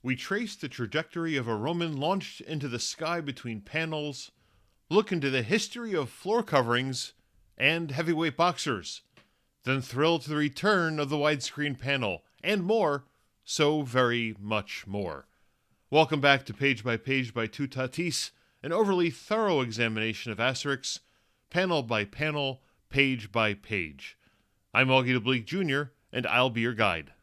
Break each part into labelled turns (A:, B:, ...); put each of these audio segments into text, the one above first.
A: We trace the trajectory of a Roman launched into the sky between panels, look into the history of floor coverings and heavyweight boxers, then thrill to the return of the widescreen panel, and more, so very much more. Welcome back to Page by Toutatis, an overly thorough examination of Asterix, panel by panel, page by page. I'm Augie DeBleek Jr., and I'll be your guide.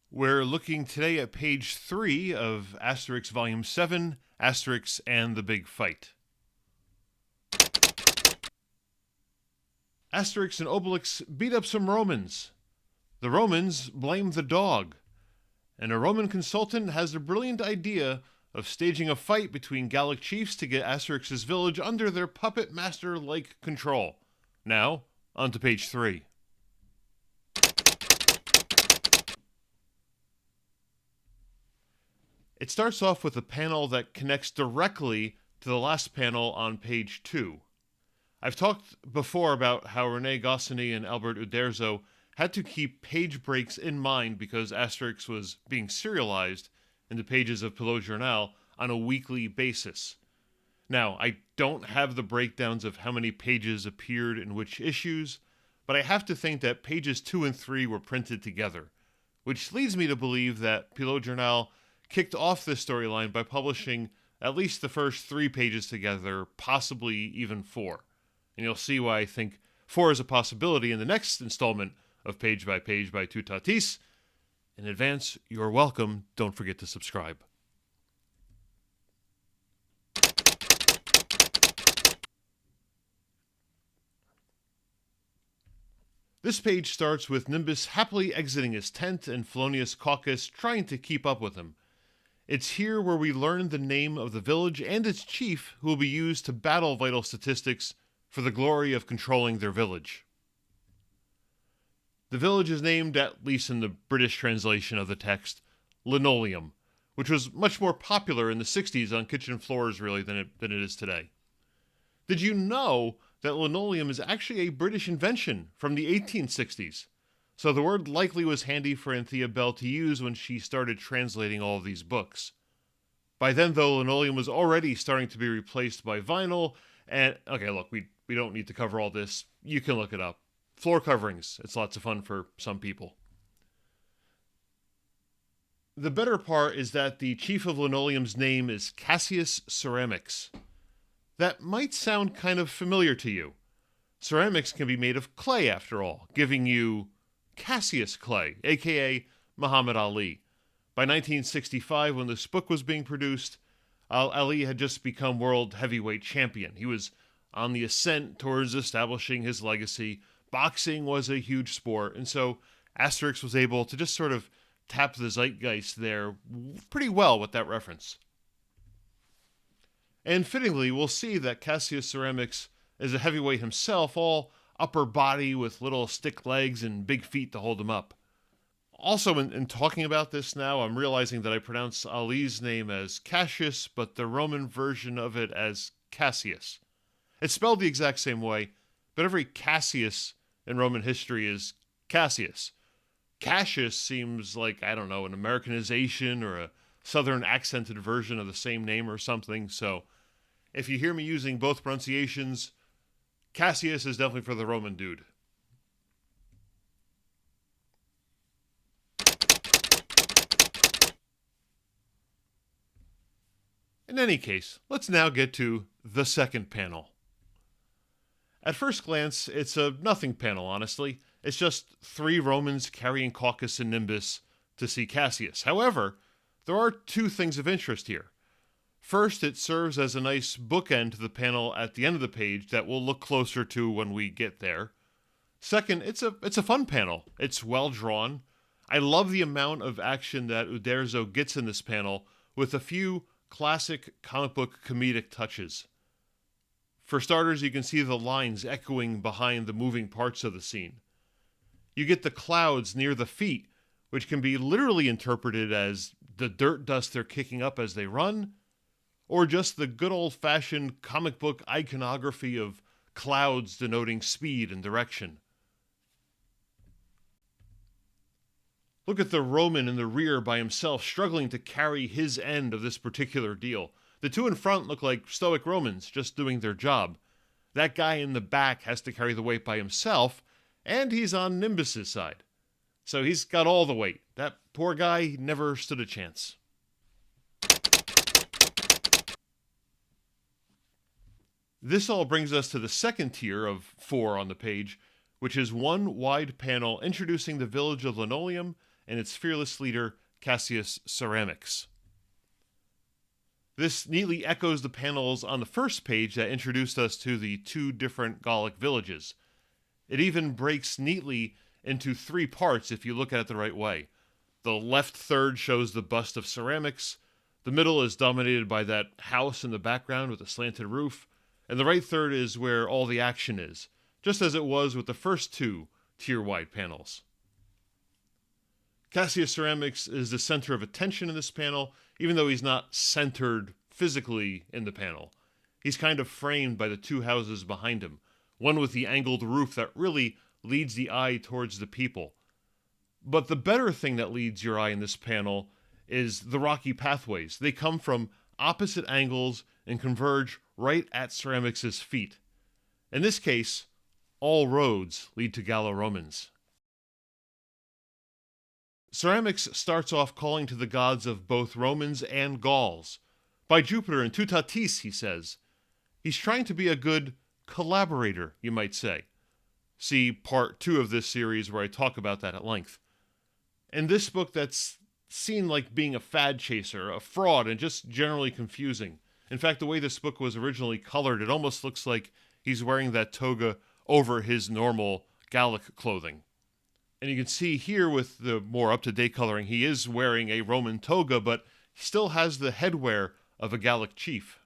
A: We're looking today at page 3 of Asterix Volume 7, Asterix and the Big Fight. Asterix and Obelix beat up some Romans. The Romans blame the dog. And a Roman consultant has the brilliant idea of staging a fight between Gallic chiefs to get Asterix's village under their puppet master-like control. Now, on to page 3. It starts off with a panel that connects directly to the last panel on page 2. I've talked before about how René Goscinny and Albert Uderzo had to keep page breaks in mind because Asterix was being serialized in the pages of Pilote Journal on a weekly basis. Now, I don't have the breakdowns of how many pages appeared in which issues, but I have to think that pages 2 and 3 were printed together, which leads me to believe that Pilote Journal kicked off this storyline by publishing at least the first 3 pages together, possibly even 4. And you'll see why I think 4 is a possibility in the next installment of Page by Toutatis. In advance, you're welcome. Don't forget to subscribe. This page starts with Nimbus happily exiting his tent and Felonius Caucus trying to keep up with him. It's here where we learn the name of the village and its chief, who will be used to battle vital statistics for the glory of controlling their village. The village is named, at least in the British translation of the text, Linoleum, which was much more popular in the 60s on kitchen floors, really, than it is today. Did you know that linoleum is actually a British invention from the 1860s? So the word likely was handy for Anthea Bell to use when she started translating all of these books. By then, though, linoleum was already starting to be replaced by vinyl, and, okay, look, we don't need to cover all this. You can look it up. Floor coverings. It's lots of fun for some people. The better part is that the chief of Linoleum's name is Cassius Ceramics. That might sound kind of familiar to you. Ceramics can be made of clay, after all, giving you Cassius Clay, aka Muhammad Ali. By 1965, when this book was being produced, Ali had just become world heavyweight champion. He was on the ascent towards establishing his legacy. Boxing was a huge sport, and so Asterix was able to just sort of tap the zeitgeist there pretty well with that reference. And fittingly, we'll see that Cassius Ceramics is a heavyweight himself, all upper body with little stick legs and big feet to hold him up. Also, in talking about this now, I'm realizing that I pronounce Ali's name as Cassius, but the Roman version of it as Cassius. It's spelled the exact same way, but every Cassius in Roman history is Cassius. Cassius seems like, I don't know, an Americanization or a southern accented version of the same name or something, so if you hear me using both pronunciations, Cassius is definitely for the Roman dude. In any case, let's now get to the second panel. At first glance, it's a nothing panel, honestly. It's just 3 Romans carrying Caucus and Nimbus to see Cassius. However, there are 2 things of interest here. First, it serves as a nice bookend to the panel at the end of the page that we'll look closer to when we get there. Second, it's a fun panel. It's well drawn. I love the amount of action that Uderzo gets in this panel, with a few classic comic book comedic touches. For starters, you can see the lines echoing behind the moving parts of the scene. You get the clouds near the feet, which can be literally interpreted as the dirt dust they're kicking up as they run, or just the good old-fashioned comic book iconography of clouds denoting speed and direction. Look at the Roman in the rear by himself, struggling to carry his end of this particular deal. The two in front look like stoic Romans, just doing their job. That guy in the back has to carry the weight by himself, and he's on Nimbus's side. So he's got all the weight. That poor guy never stood a chance. This all brings us to the second tier of 4 on the page, which is one wide panel introducing the village of Linoleum and its fearless leader, Cassius Ceramics. This neatly echoes the panels on the first page that introduced us to the 2 different Gallic villages. It even breaks neatly into 3 parts if you look at it the right way. The left third shows the bust of Ceramics, the middle is dominated by that house in the background with a slanted roof, and the right third is where all the action is, just as it was with the first 2 tier-wide panels. Cassius Ceramics is the center of attention in this panel, even though he's not centered physically in the panel. He's kind of framed by the 2 houses behind him, one with the angled roof that really leads the eye towards the people. But the better thing that leads your eye in this panel is the rocky pathways. They come from opposite angles and converge right at Ceramics' feet. In this case, all roads lead to Gallo-Romans. Ceramics starts off calling to the gods of both Romans and Gauls. By Jupiter and Toutatis, he says. He's trying to be a good collaborator, you might say. See part 2 of this series where I talk about that at length. In this book that's seen like being a fad chaser, a fraud, and just generally confusing. In fact, the way this book was originally colored, it almost looks like he's wearing that toga over his normal Gallic clothing. And you can see here with the more up-to-date coloring, he is wearing a Roman toga, but he still has the headwear of a Gallic chief.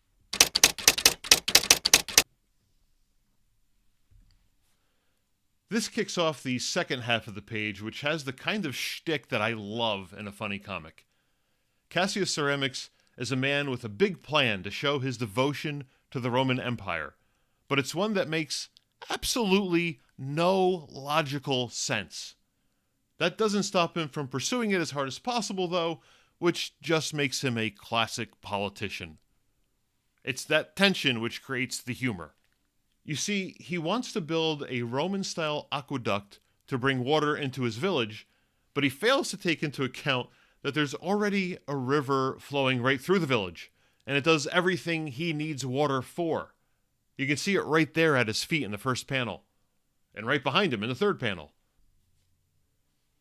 A: This kicks off the second half of the page, which has the kind of shtick that I love in a funny comic. Cassius Ceramics is a man with a big plan to show his devotion to the Roman Empire, but it's one that makes absolutely no logical sense. That doesn't stop him from pursuing it as hard as possible, though, which just makes him a classic politician. It's that tension which creates the humor. You see, he wants to build a Roman-style aqueduct to bring water into his village, but he fails to take into account that there's already a river flowing right through the village, and it does everything he needs water for. You can see it right there at his feet in the first panel, and right behind him in the third panel.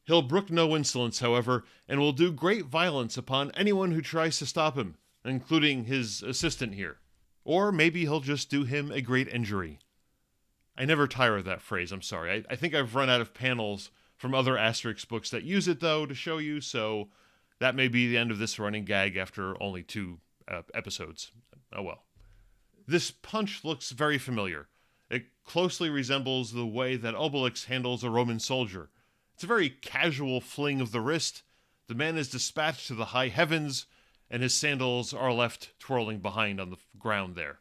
A: He'll brook no insolence, however, and will do great violence upon anyone who tries to stop him, including his assistant here. Or maybe he'll just do him a great injury. I never tire of that phrase, I'm sorry. I think I've run out of panels from other Asterix books that use it, though, to show you, so that may be the end of this running gag after only 2 episodes. Oh well. This punch looks very familiar. It closely resembles the way that Obelix handles a Roman soldier. It's a very casual fling of the wrist. The man is dispatched to the high heavens, and his sandals are left twirling behind on the ground there.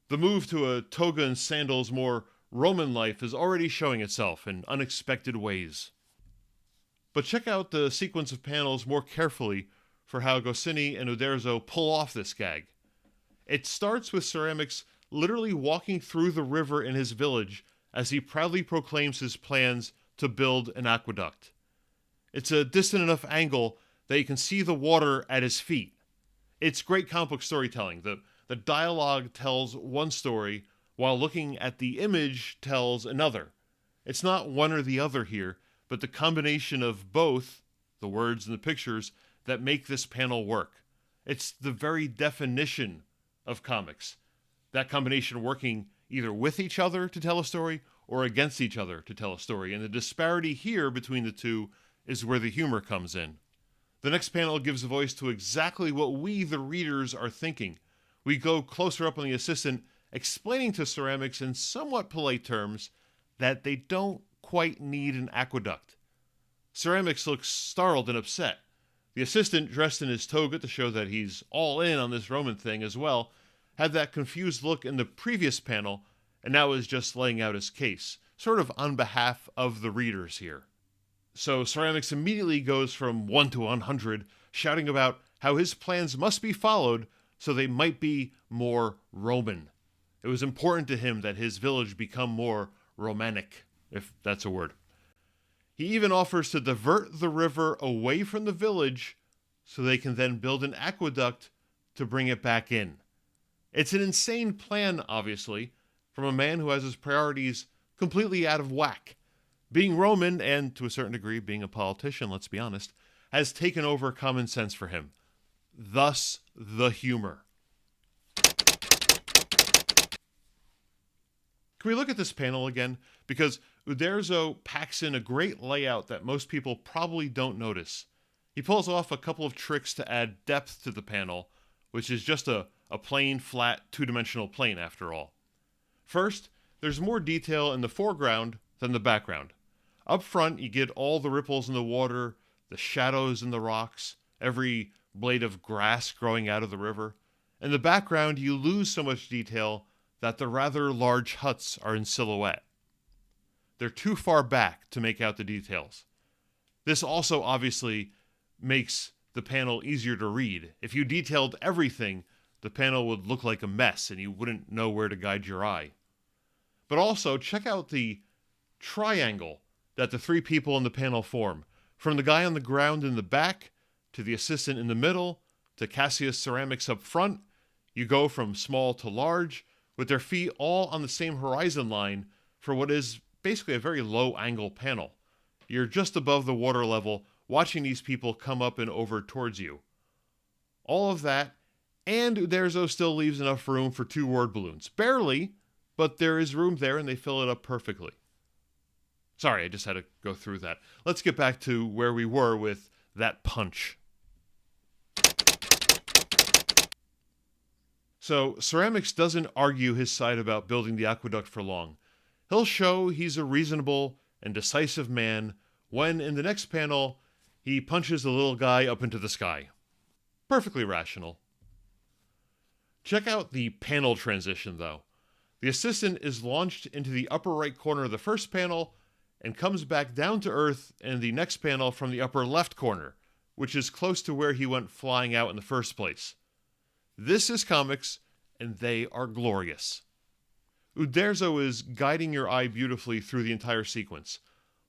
A: The move to a toga and sandals more Roman life is already showing itself in unexpected ways. But check out the sequence of panels more carefully for how Goscinny and Uderzo pull off this gag. It starts with Ceramics literally walking through the river in his village as he proudly proclaims his plans to build an aqueduct. It's a distant enough angle that you can see the water at his feet. It's great comic book storytelling. The dialogue tells one story, while looking at the image tells another. It's not one or the other here, but the combination of both, the words and the pictures, that make this panel work. It's the very definition of comics. That combination working either with each other to tell a story or against each other to tell a story. And the disparity here between the two is where the humor comes in. The next panel gives a voice to exactly what we, the readers, are thinking. We go closer up on the assistant, explaining to Ceramics in somewhat polite terms that they don't quite need an aqueduct. Ceramics looks startled and upset. The assistant, dressed in his toga to show that he's all in on this Roman thing as well, had that confused look in the previous panel, and now is just laying out his case, sort of on behalf of the readers here. So Ceramics immediately goes from 1 to 100, shouting about how his plans must be followed so they might be more Roman. It was important to him that his village become more Romanic, if that's a word. He even offers to divert the river away from the village so they can then build an aqueduct to bring it back in. It's an insane plan, obviously, from a man who has his priorities completely out of whack. Being Roman, and to a certain degree being a politician, let's be honest, has taken over common sense for him. Thus, the humor. Can we look at this panel again? Because Uderzo packs in a great layout that most people probably don't notice. He pulls off a couple of tricks to add depth to the panel, which is just a plain, flat, two-dimensional plane after all. First, there's more detail in the foreground than the background. Up front, you get all the ripples in the water, the shadows in the rocks, every blade of grass growing out of the river. In the background, you lose so much detail that the rather large huts are in silhouette. They're too far back to make out the details. This also obviously makes the panel easier to read. If you detailed everything, the panel would look like a mess and you wouldn't know where to guide your eye. But also, check out the triangle that the three people in the panel form. From the guy on the ground in the back, to the assistant in the middle, to Cassius Ceramics up front, you go from small to large, with their feet all on the same horizon line for what is basically a very low angle panel. You're just above the water level, watching these people come up and over towards you. All of that, and Uderzo still leaves enough room for 2 word balloons. Barely, but there is room there and they fill it up perfectly. Sorry, I just had to go through that. Let's get back to where we were with that punch. So, Ceramics doesn't argue his side about building the aqueduct for long. He'll show he's a reasonable and decisive man when, in the next panel, he punches the little guy up into the sky. Perfectly rational. Check out the panel transition, though. The assistant is launched into the upper right corner of the first panel and comes back down to Earth in the next panel from the upper left corner, which is close to where he went flying out in the first place. This is comics, and they are glorious. Uderzo is guiding your eye beautifully through the entire sequence.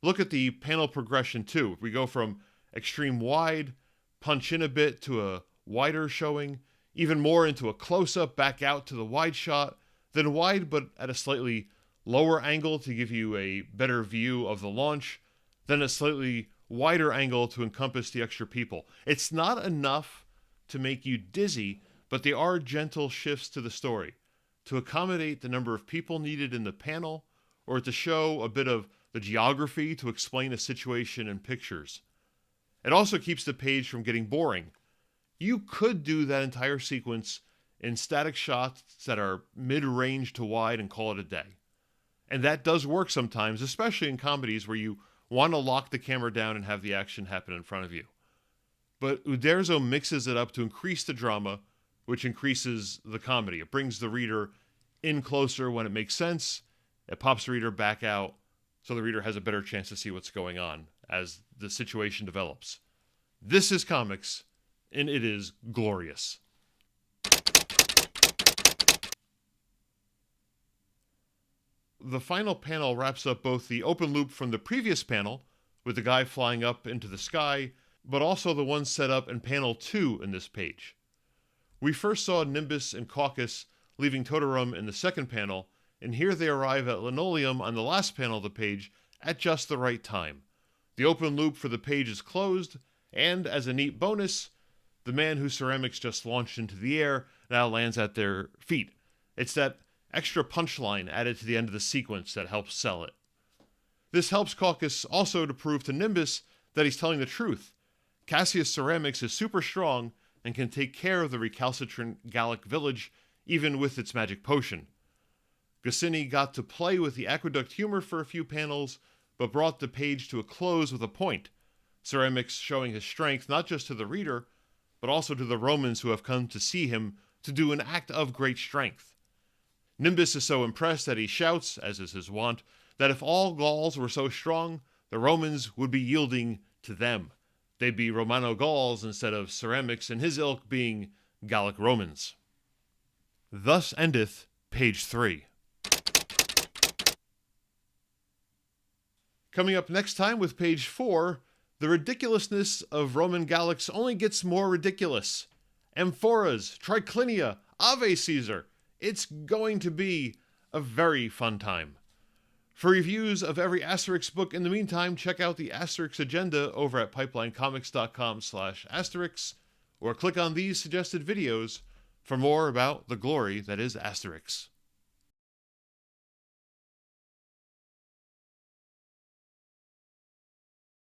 A: Look at the panel progression too. We go from extreme wide, punch in a bit to a wider showing, even more into a close-up, back out to the wide shot, then wide but at a slightly lower angle to give you a better view of the launch, then a slightly wider angle to encompass the extra people. It's not enough to make you dizzy, but they are gentle shifts to the story, to accommodate the number of people needed in the panel, or to show a bit of the geography to explain a situation in pictures. It also keeps the page from getting boring. You could do that entire sequence in static shots that are mid-range to wide and call it a day. And that does work sometimes, especially in comedies where you want to lock the camera down and have the action happen in front of you. But Uderzo mixes it up to increase the drama, which increases the comedy. It brings the reader in closer when it makes sense. It pops the reader back out, so the reader has a better chance to see what's going on as the situation develops. This is comics, and it is glorious. The final panel wraps up both the open loop from the previous panel, with the guy flying up into the sky, but also the one set up in panel 2 in this page. We first saw Nimbus and Caucus leaving Totarum in the second panel, and here they arrive at Linoleum on the last panel of the page at just the right time. The open loop for the page is closed, and as a neat bonus, the man whose ceramics just launched into the air now lands at their feet. It's that extra punchline added to the end of the sequence that helps sell it. This helps Caucus also to prove to Nimbus that he's telling the truth. Cassius Ceramics is super strong and can take care of the recalcitrant Gallic village even with its magic potion. Goscinny got to play with the aqueduct humor for a few panels, but brought the page to a close with a point. Ceramics showing his strength not just to the reader, but also to the Romans who have come to see him to do an act of great strength. Nimbus is so impressed that he shouts, as is his wont, that if all Gauls were so strong, the Romans would be yielding to them. They'd be Romano-Gauls instead of ceramics, and his ilk being Gallic-Romans. Thus endeth page 3. Coming up next time with page 4, the ridiculousness of Roman Gallics only gets more ridiculous. Amphoras, triclinia, Ave Caesar. It's going to be a very fun time. For reviews of every Asterix book in the meantime, check out the Asterix agenda over at pipelinecomics.com/Asterix, or click on these suggested videos for more about the glory that is Asterix.